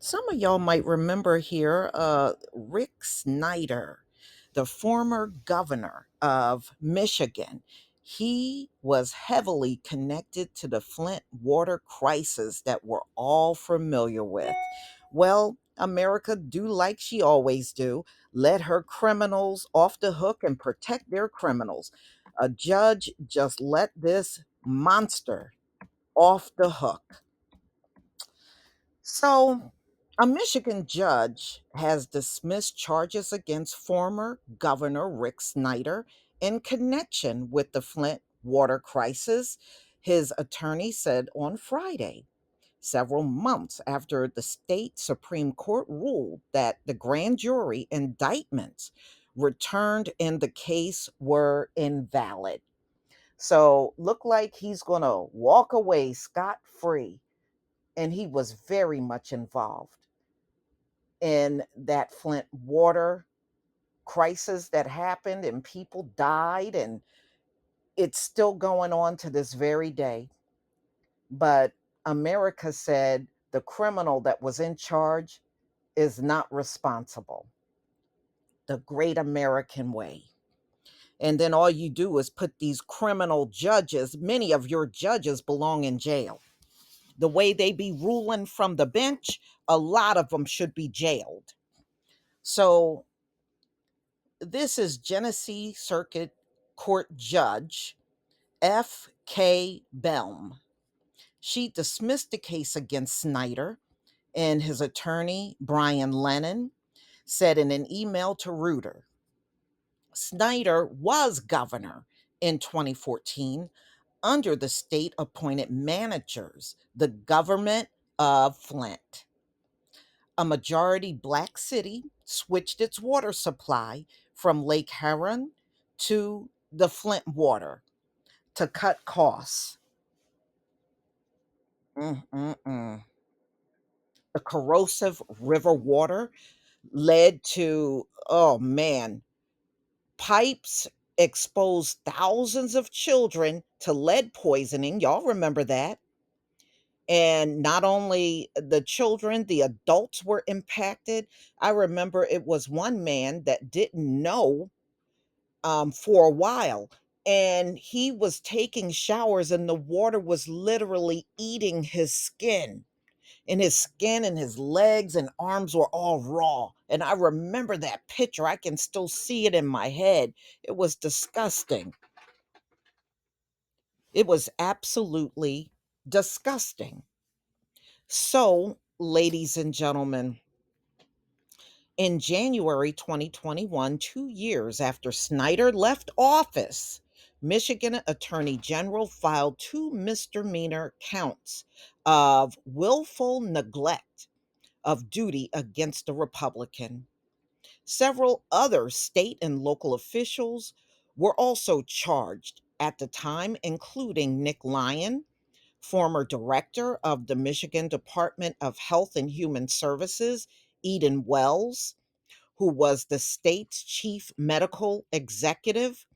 Some of y'all might remember here Rick Snyder, the former governor of Michigan. He was heavily connected to the Flint water crisis that we're all familiar with. Well, America do like she always do, let her criminals off the hook and protect their criminals. A judge just let this monster off the hook. So, a Michigan judge has dismissed charges against former Governor Rick Snyder in connection with the Flint water crisis, his attorney said on Friday, several months after the state Supreme Court ruled that the grand jury indictments returned in the case were invalid. So, look like he's going to walk away scot free, and he was very much involved in that Flint water crisis that happened, and people died, and it's still going on to this very day. But America said the criminal that was in charge is not responsible. The great American way. And then all you do is put these criminal judges, many of your judges belong in jail. The way they be ruling from the bench, a lot of them should be jailed. So this is Genesee Circuit Court Judge F.K. Belm. She dismissed the case against Snyder, and his attorney, Brian Lennon, said in an email to Reuter, Snyder was governor in 2014 under the state appointed managers, the government of Flint. A majority black city switched its water supply from Lake Huron to the Flint water to cut costs. Mm-mm-mm. The corrosive river water led to, oh man, pipes exposed thousands of children to lead poisoning. Y'all remember that? And not only the children, the adults were impacted. I remember it was one man that didn't know for a while, and he was taking showers, and the water was literally eating his skin. And his skin and his legs and arms were all raw. And I remember that picture. I can still see it in my head. It was disgusting. It was absolutely disgusting. So, ladies and gentlemen, in January 2021, 2 years after Snyder left office, Michigan Attorney General filed two misdemeanor counts of willful neglect of duty against a Republican. Several other state and local officials were also charged at the time, including Nick Lyon, former director of the Michigan Department of Health and Human Services, Eden Wells, who was the state's chief medical executive.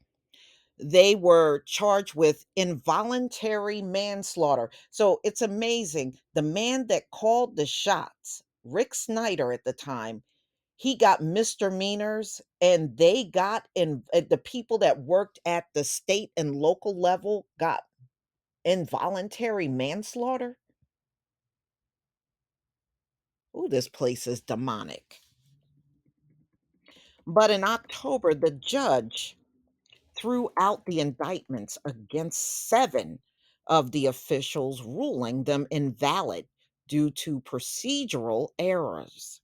They were charged with involuntary manslaughter. So it's amazing. The man that called the shots, Rick Snyder at the time, he got misdemeanors, and they got in the people that worked at the state and local level got involuntary manslaughter. Ooh, this place is demonic. But in October, the judge threw out the indictments against seven of the officials, ruling them invalid due to procedural errors.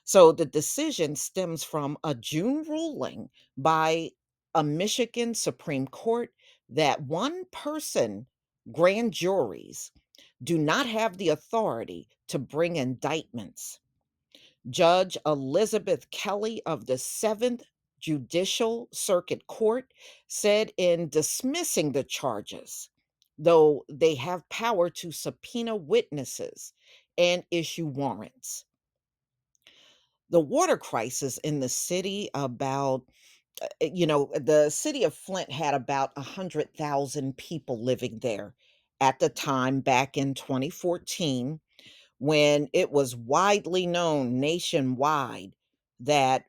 So the decision stems from a June ruling by a Michigan Supreme Court that one person grand juries do not have the authority to bring indictments. Judge Elizabeth Kelly of the Seventh Judicial Circuit Court said in dismissing the charges, though they have power to subpoena witnesses and issue warrants. The water crisis in the city, the city of Flint had about 100,000 people living there at the time back in 2014, when it was widely known nationwide that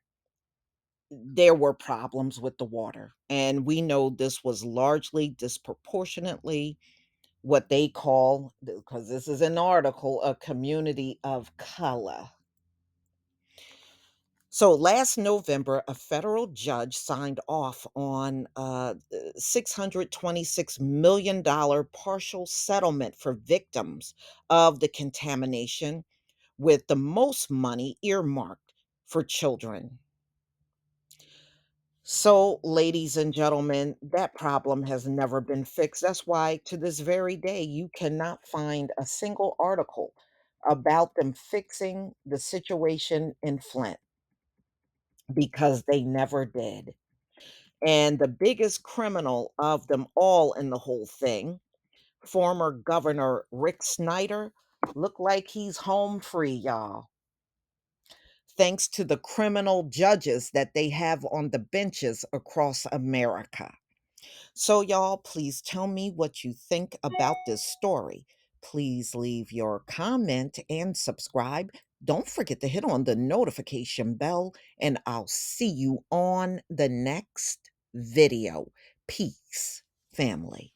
there were problems with the water. And we know this was largely disproportionately what they call, because this is an article, a community of color. So last November, a federal judge signed off on a $626 million partial settlement for victims of the contamination, with the most money earmarked for children. So, ladies and gentlemen, that problem has never been fixed. That's why to this very day, you cannot find a single article about them fixing the situation in Flint, because they never did. And the biggest criminal of them all in the whole thing, former Governor Rick Snyder, looked like he's home free, y'all, thanks to the criminal judges that they have on the benches across America. So, y'all, please tell me what you think about this story. Please leave your comment and subscribe. Don't forget to hit on the notification bell, and I'll see you on the next video. Peace, family.